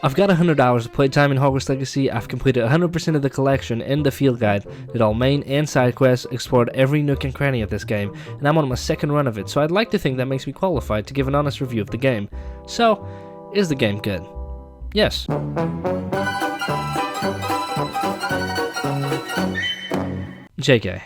I've got 100 hours of playtime in Hogwarts Legacy. I've completed 100% of the collection and the field guide, did all main and side quests, explored every nook and cranny of this game, and I'm on my second run of it, so I'd like to think that makes me qualified to give an honest review of the game. So, is the game good? Yes. JK.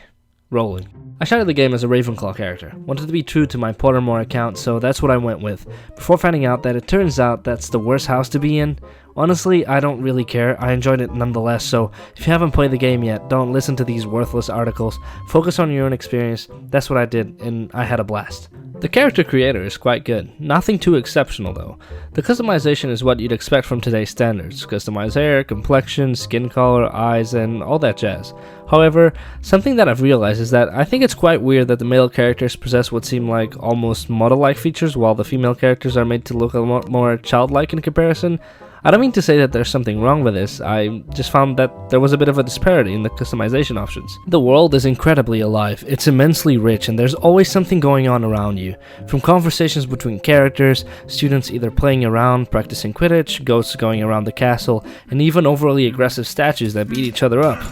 Rolling. I started the game as a Ravenclaw character, wanted to be true to my Pottermore account, so that's what I went with, before finding out that it turns out that's the worst house to be in. Honestly, I don't really care, I enjoyed it nonetheless, so if you haven't played the game yet, don't listen to these worthless articles, focus on your own experience. That's what I did, and I had a blast. The character creator is quite good, nothing too exceptional though. The customization is what you'd expect from today's standards, customized hair, complexion, skin color, eyes, and all that jazz. However, something that I've realized is that I think it's quite weird that the male characters possess what seem like almost model-like features while the female characters are made to look a lot more childlike in comparison. I don't mean to say that there's something wrong with this, I just found that there was a bit of a disparity in the customization options. The world is incredibly alive, it's immensely rich, and there's always something going on around you. From conversations between characters, students either playing around, practicing Quidditch, ghosts going around the castle, and even overly aggressive statues that beat each other up.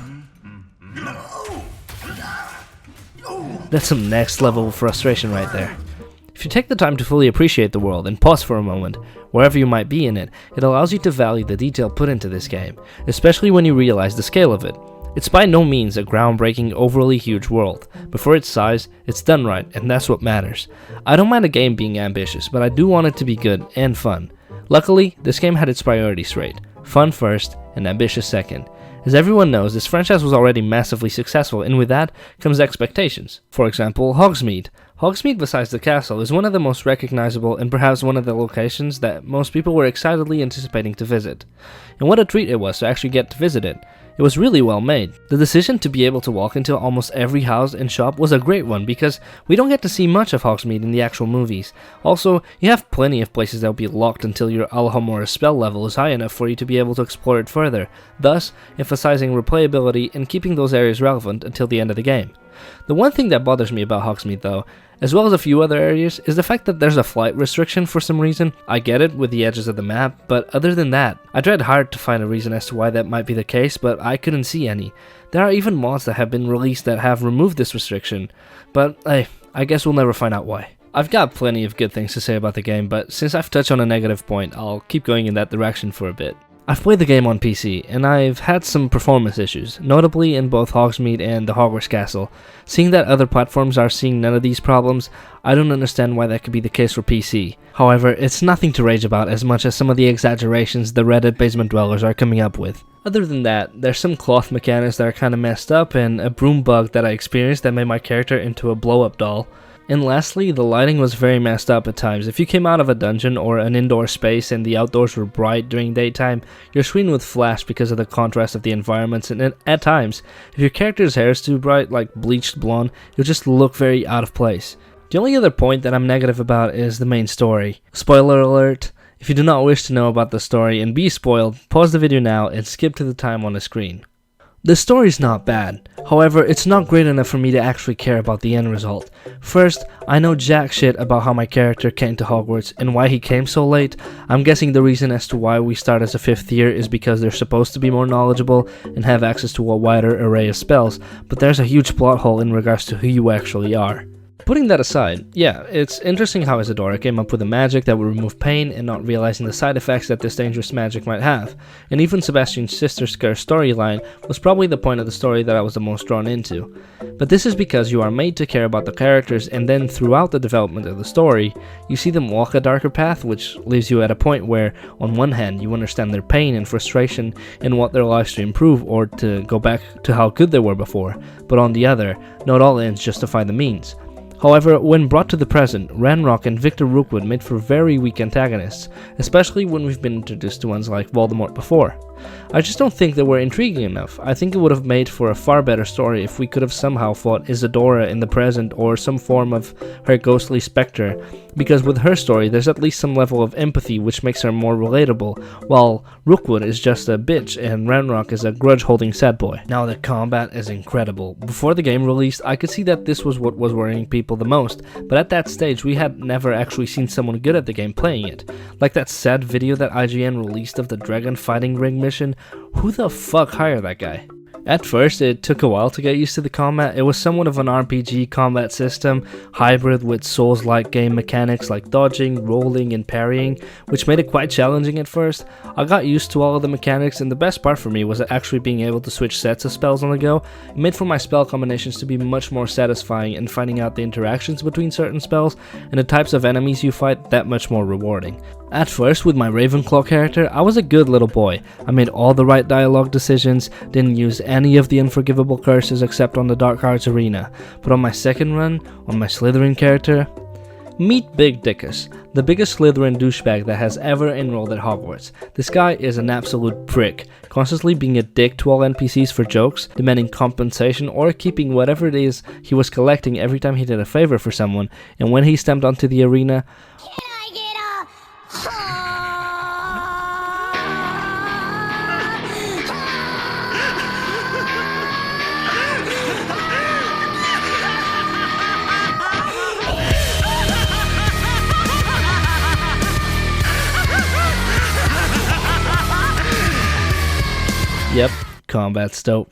That's some next level frustration right there. If you take the time to fully appreciate the world and pause for a moment, wherever you might be in it, it allows you to value the detail put into this game, especially when you realize the scale of it. It's by no means a groundbreaking, overly huge world, but for its size, it's done right, and that's what matters. I don't mind a game being ambitious, but I do want it to be good and fun. Luckily, this game had its priorities straight: fun first, and ambitious second. As everyone knows, this franchise was already massively successful, and with that comes expectations. For example, Hogsmeade. Hogsmeade, besides the castle, is one of the most recognizable and perhaps one of the locations that most people were excitedly anticipating to visit. And what a treat it was to actually get to visit it. It was really well made. The decision to be able to walk into almost every house and shop was a great one because we don't get to see much of Hogsmeade in the actual movies. Also, you have plenty of places that will be locked until your Alohomora spell level is high enough for you to be able to explore it further, thus emphasizing replayability and keeping those areas relevant until the end of the game. The one thing that bothers me about Hogsmeade though, as well as a few other areas, is the fact that there's a flight restriction for some reason. I get it with the edges of the map, but other than that, I tried hard to find a reason as to why that might be the case, but I couldn't see any. There are even mods that have been released that have removed this restriction, but hey, I guess we'll never find out why. I've got plenty of good things to say about the game, but since I've touched on a negative point, I'll keep going in that direction for a bit. I've played the game on PC, and I've had some performance issues, notably in both Hogsmeade and the Hogwarts Castle. Seeing that other platforms are seeing none of these problems, I don't understand why that could be the case for PC. However, it's nothing to rage about as much as some of the exaggerations the Reddit basement dwellers are coming up with. Other than that, there's some cloth mechanics that are kinda messed up, and a broom bug that I experienced that made my character into a blow-up doll. And lastly, the lighting was very messed up at times. If you came out of a dungeon or an indoor space and the outdoors were bright during daytime, your screen would flash because of the contrast of the environments, and at times, if your character's hair is too bright, like bleached blonde, it'll just look very out of place. The only other point that I'm negative about is the main story. Spoiler alert, if you do not wish to know about the story and be spoiled, pause the video now and skip to the time on the screen. The story's not bad, however, it's not great enough for me to actually care about the end result. First, I know jack shit about how my character came to Hogwarts and why he came so late. I'm guessing the reason as to why we start as a 5th year is because they're supposed to be more knowledgeable and have access to a wider array of spells, but there's a huge plot hole in regards to who you actually are. Putting that aside, yeah, it's interesting how Isadora came up with a magic that would remove pain and not realizing the side effects that this dangerous magic might have, and even Sebastian's sister's curse storyline was probably the point of the story that I was the most drawn into. But this is because you are made to care about the characters, and then throughout the development of the story, you see them walk a darker path, which leaves you at a point where, on one hand, you understand their pain and frustration and want their lives to improve or to go back to how good they were before, but on the other, not all ends justify the means. However, when brought to the present, Ranrock and Victor Rookwood made for very weak antagonists, especially when we've been introduced to ones like Voldemort before. I just don't think they were intriguing enough. I think it would have made for a far better story if we could have somehow fought Isadora in the present or some form of her ghostly spectre, because with her story there's at least some level of empathy which makes her more relatable, while Rookwood is just a bitch and Ranrock is a grudge-holding sad boy. Now the combat is incredible. Before the game released, I could see that this was what was worrying people the most, but at that stage we had never actually seen someone good at the game playing it. Like that sad video that IGN released of the dragon fighting ring mission, who the fuck hired that guy? At first, it took a while to get used to the combat. It was somewhat of an RPG combat system, hybrid with Souls-like game mechanics like dodging, rolling, and parrying, which made it quite challenging at first. I got used to all of the mechanics, and the best part for me was actually being able to switch sets of spells on the go. It made for my spell combinations to be much more satisfying, and finding out the interactions between certain spells and the types of enemies you fight that much more rewarding. At first, with my Ravenclaw character, I was a good little boy. I made all the right dialogue decisions, didn't use any of the unforgivable curses except on the Dark Arts arena. But on my second run, on my Slytherin character, meet Big Dickus, the biggest Slytherin douchebag that has ever enrolled at Hogwarts. This guy is an absolute prick, constantly being a dick to all NPCs for jokes, demanding compensation, or keeping whatever it is he was collecting every time he did a favor for someone, and when he stepped onto the arena, yep, combat's dope.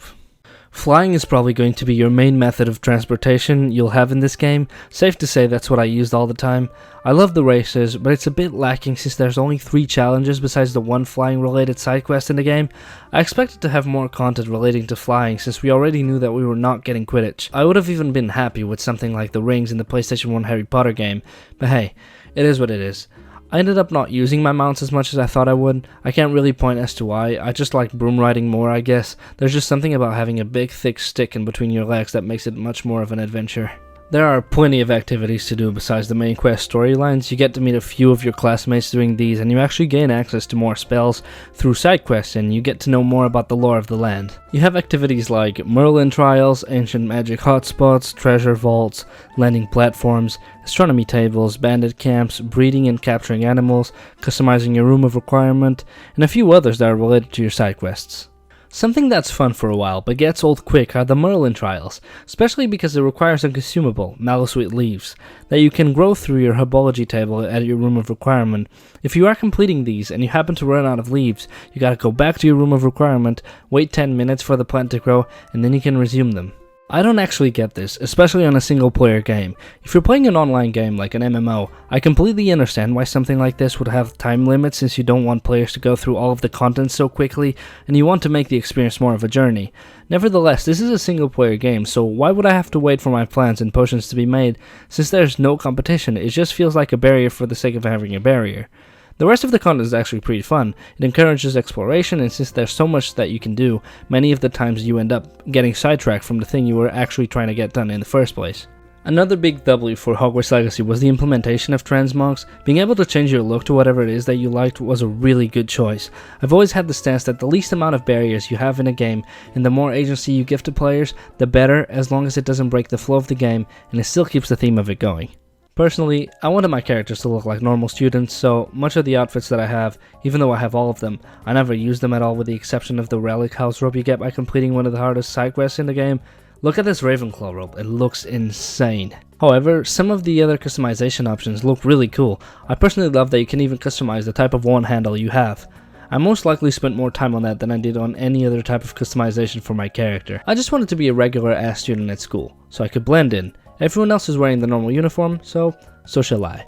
Flying is probably going to be your main method of transportation you'll have in this game. Safe to say that's what I used all the time. I love the races, but it's a bit lacking since there's only 3 challenges besides the one flying related side quest in the game. I expected to have more content relating to flying since we already knew that we were not getting Quidditch. I would have even been happy with something like the rings in the PlayStation 1 Harry Potter game, but hey, it is what it is. I ended up not using my mounts as much as I thought I would. I can't really point as to why. I just like broom riding more, I guess. There's just something about having a big thick stick in between your legs that makes it much more of an adventure. There are plenty of activities to do besides the main quest storylines. You get to meet a few of your classmates during these, and you actually gain access to more spells through side quests, and you get to know more about the lore of the land. You have activities like Merlin trials, ancient magic hotspots, treasure vaults, landing platforms, astronomy tables, bandit camps, breeding and capturing animals, customizing your room of requirement, and a few others that are related to your side quests. Something that's fun for a while but gets old quick are the Merlin trials, especially because it requires a consumable, Mallowsweet leaves, that you can grow through your herbology table at your room of requirement. If you are completing these and you happen to run out of leaves, you gotta go back to your room of requirement, wait 10 minutes for the plant to grow, and then you can resume them. I don't actually get this, especially on a single player game. If you're playing an online game like an MMO, I completely understand why something like this would have time limits since you don't want players to go through all of the content so quickly, and you want to make the experience more of a journey. Nevertheless, this is a single player game, so why would I have to wait for my plants and potions to be made? Since there's no competition, it just feels like a barrier for the sake of having a barrier. The rest of the content is actually pretty fun. It encourages exploration, and since there's so much that you can do, many of the times you end up getting sidetracked from the thing you were actually trying to get done in the first place. Another big W for Hogwarts Legacy was the implementation of transmogs. Being able to change your look to whatever it is that you liked was a really good choice. I've always had the stance that the least amount of barriers you have in a game and the more agency you give to players, the better, as long as it doesn't break the flow of the game and it still keeps the theme of it going. Personally, I wanted my characters to look like normal students, so much of the outfits that I have, even though I have all of them, I never use them at all with the exception of the relic house robe you get by completing one of the hardest side quests in the game. Look at this Ravenclaw robe, it looks insane. However, some of the other customization options look really cool. I personally love that you can even customize the type of wand handle you have. I most likely spent more time on that than I did on any other type of customization for my character. I just wanted to be a regular ass student at school, so I could blend in. Everyone else is wearing the normal uniform, so shall I.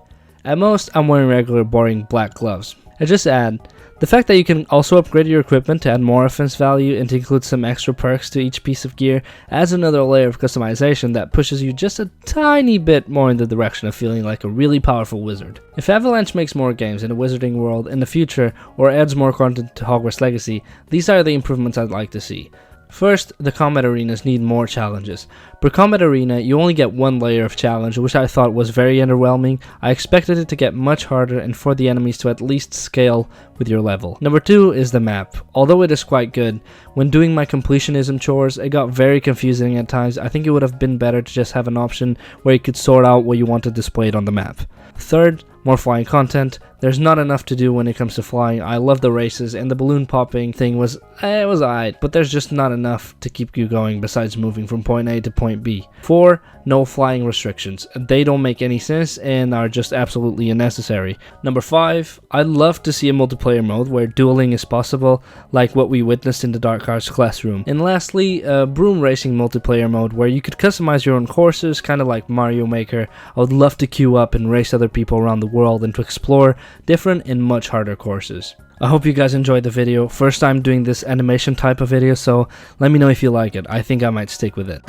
At most, I'm wearing regular boring black gloves. I just add, the fact that you can also upgrade your equipment to add more offense value and to include some extra perks to each piece of gear adds another layer of customization that pushes you just a tiny bit more in the direction of feeling like a really powerful wizard. If Avalanche makes more games in the wizarding world in the future or adds more content to Hogwarts Legacy, these are the improvements I'd like to see. First, the combat arenas need more challenges. Per combat arena, you only get one layer of challenge, which I thought was very underwhelming. I expected it to get much harder and for the enemies to at least scale with your level. Number 2 is the map. Although it is quite good, when doing my completionism chores, it got very confusing at times. I think it would have been better to just have an option where you could sort out what you wanted displayed on the map. Third, more flying content. There's not enough to do when it comes to flying. I love the races, and the balloon popping thing was alright, but there's just not enough to keep you going besides moving from point A to point B. 4, no flying restrictions. They don't make any sense and are just absolutely unnecessary. Number 5, I'd love to see a multiplayer mode where dueling is possible, like what we witnessed in the Dark Arts Classroom. And lastly, a broom racing multiplayer mode where you could customize your own courses, kind of like Mario Maker. I would love to queue up and race other people around the world and to explore different and much harder courses. I hope you guys enjoyed the video. First time doing this animation type of video, so let me know if you like it. I think I might stick with it.